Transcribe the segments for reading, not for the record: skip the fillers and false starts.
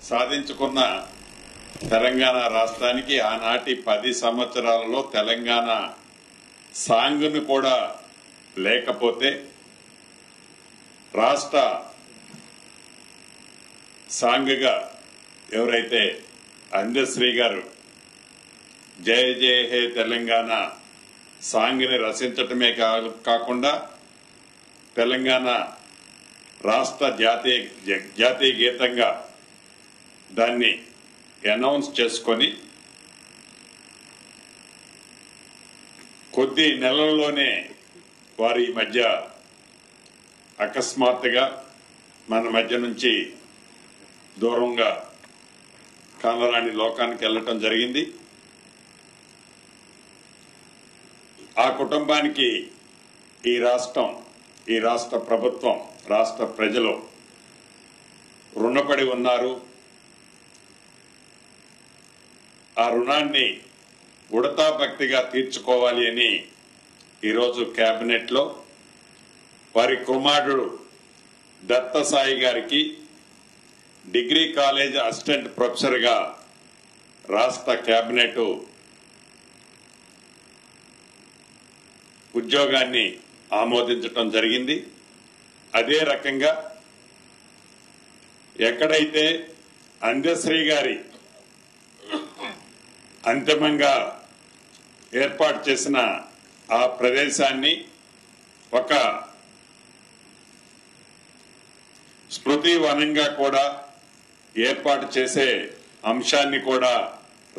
సాధించుకున్న తెలంగాణ రాష్ట్రానికి ఆనాటి 10 సంవత్సరాలలో తెలంగాణ సాంగ్ను కూడా లేకపోతే రాష్ట్ర సాంగ్గా ఎవరైతే అందశ్రీ గారు జయ జయ హే తెలంగాణ సాంగ్ని రచించటమే కాకుండా తెలంగాణ రాష్ట్ర జాతీయ గీతంగా దాన్ని అనౌన్స్ చేసుకొని కొద్ది నెలల్లోనే వారి మధ్య అకస్మాత్తుగా మన మధ్య నుంచి దూరంగా కానరాని లోకానికి వెళ్లటం జరిగింది. ఆ కుటుంబానికి ఈ రాష్ట్ర ప్రభుత్వం, రాష్ట్ర ప్రజలు రుణపడి ఉన్నారు. ఆ రుణాన్ని ఉడతా భక్తిగా తీర్చుకోవాలి అని ఈరోజు కేబినెట్ లో వారి కుమారుడు దత్తసాయి గారికి డిగ్రీ కాలేజ్ అసిస్టెంట్ ప్రొఫెసర్ గా రాష్ట్ర కేబినెట్ ఉద్యోగాన్ని ఆమోదించడం జరిగింది. అదే రకంగా ఎక్కడైతే అందశ్రీ గారి అంతిమంగా ఏర్పాటు చేసిన ఆ ప్రదేశాన్ని ఒక స్మృతి వనంగా కూడా ఏర్పాటు చేసే అంశాన్ని కూడా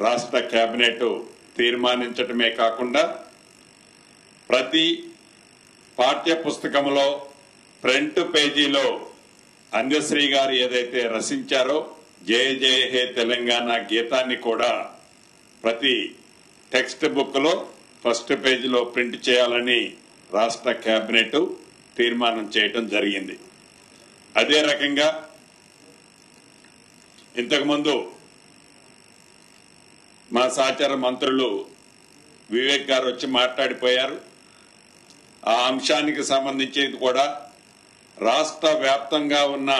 రాష్ట్ర కేబినెట్ తీర్మానించటమే కాకుండా ప్రతి పాఠ్య పుస్తకంలో ఫ్రంట్ పేజీలో అందశ్రీ గారు ఏదైతే రచించారో జయ జయ హే తెలంగాణ గీతాన్ని కూడా ప్రతి టెక్స్ట్ బుక్ లో ఫస్ట్ పేజీలో ప్రింట్ చేయాలని రాష్ట్ర కేబినెట్ తీర్మానం చేయటం జరిగింది. అదే రకంగా ఇంతకుముందు మా సహచార మంత్రులు వివేక్ గారు వచ్చి మాట్లాడిపోయారు. ఆ అంశానికి సంబంధించి కూడా రాష్ట్ర వ్యాప్తంగా ఉన్న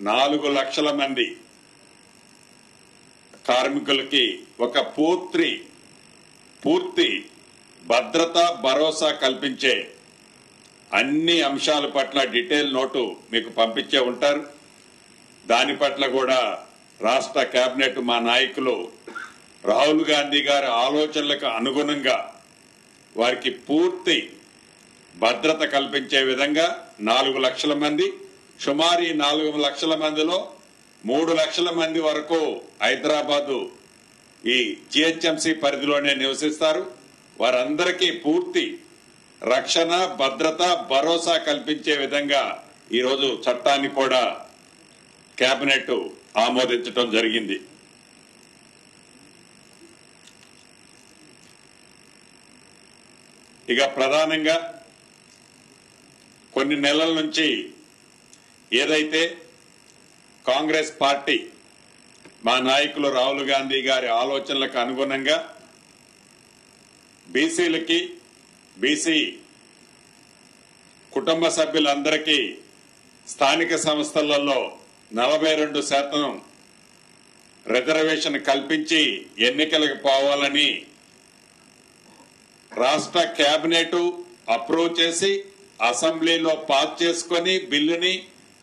4 లక్షల మంది కార్మికులకి ఒక పూర్తి భద్రత భరోసా కల్పించే అన్ని అంశాల పట్ల డీటెయిల్ నోటు మీకు పంపించే ఉంటారు. దాని పట్ల కూడా రాష్ట్ర కేబినెట్ మా నాయకులు రాహుల్ గాంధీ గారి ఆలోచనలకు అనుగుణంగా వారికి పూర్తి భద్రత కల్పించే విధంగా 4 లక్షల మంది, సుమారు 4 లక్షల మందిలో 3 లక్షల మంది వరకు హైదరాబాదు ఈ జిహెచ్ఎంసీ పరిధిలోనే నివసిస్తారు. వారందరికీ పూర్తి రక్షణ, భద్రత, భరోసా కల్పించే విధంగా ఈరోజు చట్టాన్ని కూడా కేబినెట్ ఆమోదించడం జరిగింది. ఇక ప్రధానంగా కొన్ని నెలల నుంచి ఏదైతే కాంగ్రెస్ పార్టీ మా నాయకులు రాహుల్ గాంధీ గారి ఆలోచనలకు అనుగుణంగా బీసీలకి, బీసీ కుటుంబ సభ్యులందరికీ స్థానిక సంస్థలలో 42% రిజర్వేషన్ కల్పించి ఎన్నికలకు పోవాలని రాష్ట్ర కేబినెట్ అప్రూవ్ చేసి అసెంబ్లీలో పాస్ చేసుకుని బిల్లుని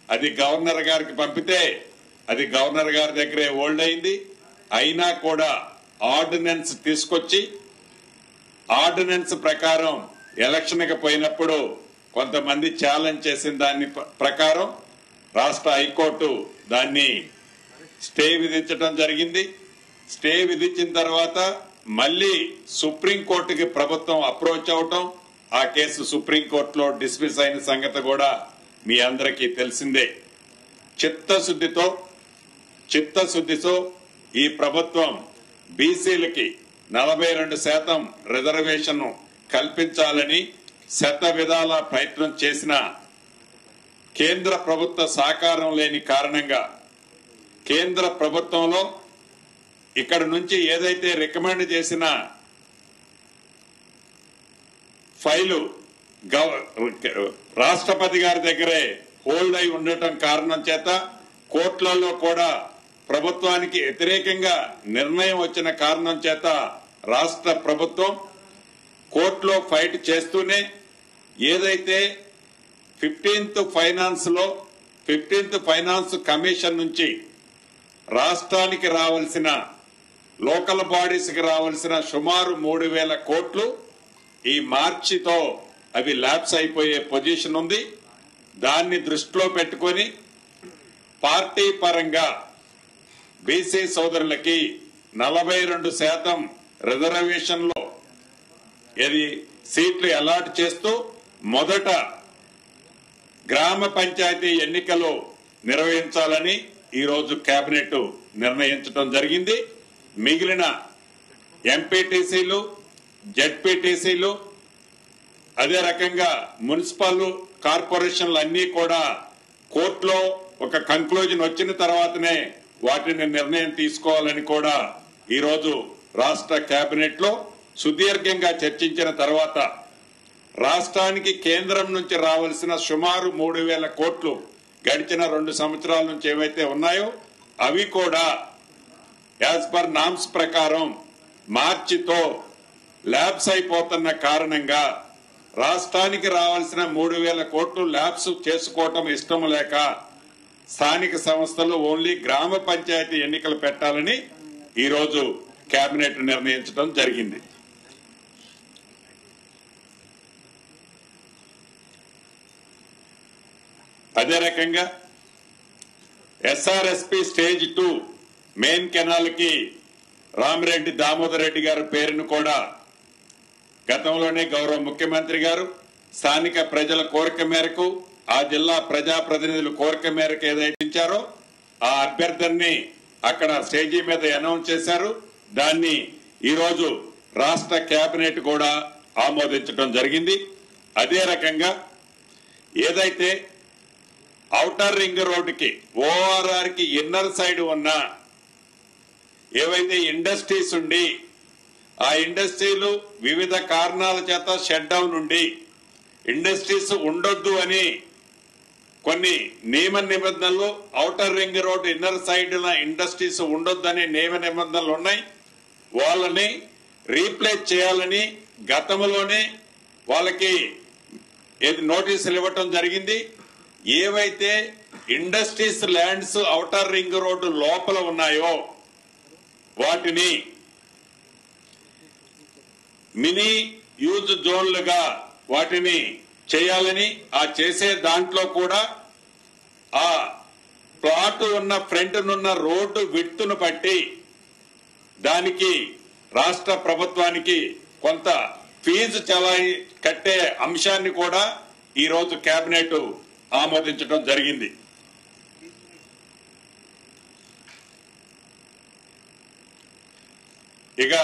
అది గవర్నర్ గారికి పంపితే అది గవర్నర్ గారి దగ్గరే హోల్డ్ అయింది. అయినా కూడా ఆర్డినెన్స్ తీసుకొచ్చి ఆర్డినెన్స్ ప్రకారం ఎలక్షన్ కి పోయినప్పుడు కొంతమంది ఛాలెంజ్ చేసిన దాని ప్రకారం రాష్ట్ర హైకోర్టు దాన్ని స్టే విధించడం జరిగింది. స్టే విధించిన తర్వాత మళ్లీ సుప్రీంకోర్టుకి ప్రభుత్వం అప్రోచ్ అవటం, ఆ కేసు సుప్రీంకోర్టులో డిస్మిస్ అయిన సంగతి కూడా మీ అందరికీ తెలిసిందే. చిత్తశుద్ధితో ఈ ప్రభుత్వం బీసీలకి 42% రిజర్వేషన్ కల్పించాలని శత విధాల ప్రయత్నం చేసిన కేంద్ర ప్రభుత్వ సహకారం లేని కారణంగా కేంద్ర ప్రభుత్వంలో ఇక్కడ నుంచి ఏదైతే రికమెండ్ చేసిన ఫైలు రాష్ట్రపతి గారి దగ్గరే హోల్డ్ అయి ఉండటం కారణం చేత కోర్టులలో కూడా ప్రభుత్వానికి వ్యతిరేకంగా నిర్ణయం వచ్చిన కారణం చేత రాష్ట్ర ప్రభుత్వం కోర్టులో ఫైట్ చేస్తూనే ఏదైతే 15th ఫైనాన్స్ కమిషన్ నుంచి రాష్ట్రానికి రావాల్సిన లోకల్ బాడీస్ కి రావాల్సిన సుమారు 3,000 కోట్లు ఈ మార్చితో అవి ల్యాప్స్ అయిపోయే పొజిషన్ ఉంది. దాన్ని దృష్టిలో పెట్టుకొని పార్టీ పరంగా బీసీ సోదరులకి 42% రిజర్వేషన్లో సీట్లు అలాట్ చేస్తూ మొదట గ్రామ పంచాయతీ ఎన్నికలు నిర్వహించాలని ఈ రోజు కేబినెట్ నిర్ణయించడం జరిగింది. మిగిలిన ఎంపీటీసీలు, జెడ్పీటీసీలు, అదే రకంగా మున్సిపల్ కార్పొరేషన్లు అన్ని కూడా కోర్టులో ఒక కంక్లూజన్ వచ్చిన తర్వాతనే వాటిని నిర్ణయం తీసుకోవాలని కూడా ఈ రోజు రాష్ట్ర కేబినెట్ లో సుదీర్ఘంగా చర్చించిన తర్వాత రాష్ట్రానికి కేంద్రం నుంచి రావాల్సిన సుమారు 3,000 కోట్లు గడిచిన 2 సంవత్సరాల నుంచి ఏవైతే ఉన్నాయో అవి కూడా యాజ్ పర్ నామ్స్ ప్రకారం మార్చితో ల్యాబ్స్ అయిపోతున్న కారణంగా రాష్ట్రానికి రావాల్సిన 3,000 కోట్లు ల్యాబ్స్ చేసుకోవటం ఇష్టం లేక స్థానిక సంస్థలు ఓన్లీ గ్రామ పంచాయతీ ఎన్నికలు పెట్టాలని ఈ రోజు కేబినెట్ నిర్ణయించడం జరిగింది. అదే రకంగా ఎస్ఆర్ఎస్పి స్టేజ్ 2 మెయిన్ కెనాల్ కి రామిరెడ్డి దామోదర్ రెడ్డి గారి పేరును కూడా గతంలోనే గౌరవ ముఖ్యమంత్రి గారు స్థానిక ప్రజల కోరిక మేరకు ఆ జిల్లా ప్రజాప్రతినిధుల కోరిక మేరకు ఏదైతే ఇచ్చారో ఆ అభ్యర్థిని అక్కడ స్టేజీ మీద అనౌన్స్ చేశారు. దాన్ని ఈ రోజు రాష్ట్ర కేబినెట్ కూడా ఆమోదించడం జరిగింది. అదే రకంగా ఏదైతే ఔటర్ రింగ్ రోడ్డుకి ఓఆర్ఆర్ కి ఇన్నర్ సైడ్ ఉన్న ఏవైతే ఇండస్ట్రీస్ ఉండి ఆ ఇండస్ట్రీలు వివిధ కారణాల చేత షట్ డౌన్ ఉండి ఇండస్ట్రీస్ ఉండొద్దు అని కొన్ని నియమ నిబంధనలు outer ring road inner side industries ఉండొద్దని నియమ నిబంధనలు ఉన్నాయి. వాళ్ళని రీప్లేస్ చేయాలని గతంలోనే వాళ్ళకి నోటీసులు ఇవ్వటం జరిగింది. ఏవైతే industries lands outer ring road లోపల ఉన్నాయో వాటిని మినీ యూజ్ జోన్లుగా వాటిని చేయాలని ఆ చేసే దాంట్లో కూడా ఆ ప్లాట్ ఉన్న ఫ్రంట్ నున్న రోడ్డు విడ్త్ను బట్టి దానికి రాష్ట్ర ప్రభుత్వానికి కొంత ఫీజు కట్టే అంశాన్ని కూడా ఈ రోజు కేబినెట్ ఆమోదించడం జరిగింది. ఇక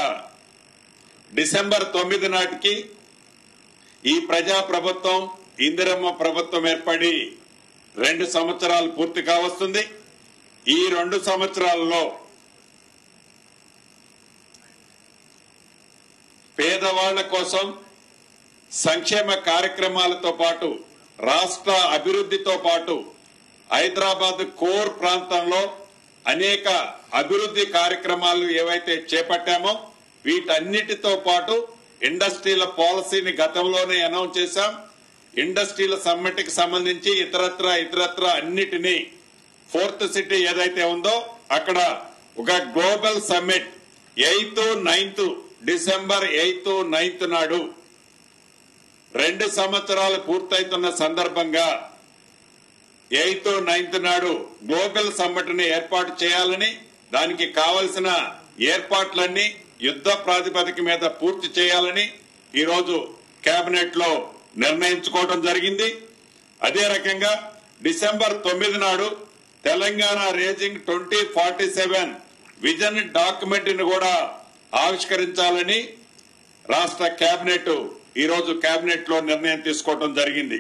డిసెంబర్ 9 నాటికి ఈ ప్రజా ప్రభుత్వం ఇందిరమ్మ ప్రభుత్వం ఏర్పడి 2 సంవత్సరాలు పూర్తి కావస్తుంది. ఈ 2 సంవత్సరాల్లో పేదవాళ్ల కోసం సంక్షేమ కార్యక్రమాలతో పాటు రాష్ట్ర అభివృద్ధితో పాటు హైదరాబాద్ కోర్ ప్రాంతంలో అనేక అభివృద్ధి కార్యక్రమాలు ఏవైతే చేపట్టామో వీటన్నిటితో పాటు ఇండస్ట్రీల పాలసీని గతంలోనే అనౌన్స్ చేశాం. ఇండస్ట్రీల సమ్మిట్ కి సంబంధించి ఇతరత్ర అన్నిటినీ 4th సిటీ ఏదైతే ఉందో అక్కడ ఒక global summit 8th, 9th December 8th, 9th నాడు 2 సంవత్సరాలు పూర్తయితున్న సందర్భంగా 8th, 9th నాడు గ్లోబల్ సమ్మిట్ ని ఏర్పాటు చేయాలని దానికి కావలసిన ఏర్పాట్లన్నీ యుద్ధ ప్రాతిపదిక మీద పూర్తి చేయాలని ఈ రోజు కేబినెట్ లో నిర్ణయించుకోవడం జరిగింది. అదే రకంగా డిసెంబర్ 9 నాడు తెలంగాణ రేజింగ్ 2047 విజన్ డాక్యుమెంట్ ని కూడా ఆవిష్కరించాలని రాష్ట్ర కేబినెట్ ఈ రోజు కేబినెట్ లో నిర్ణయం తీసుకోవడం జరిగింది.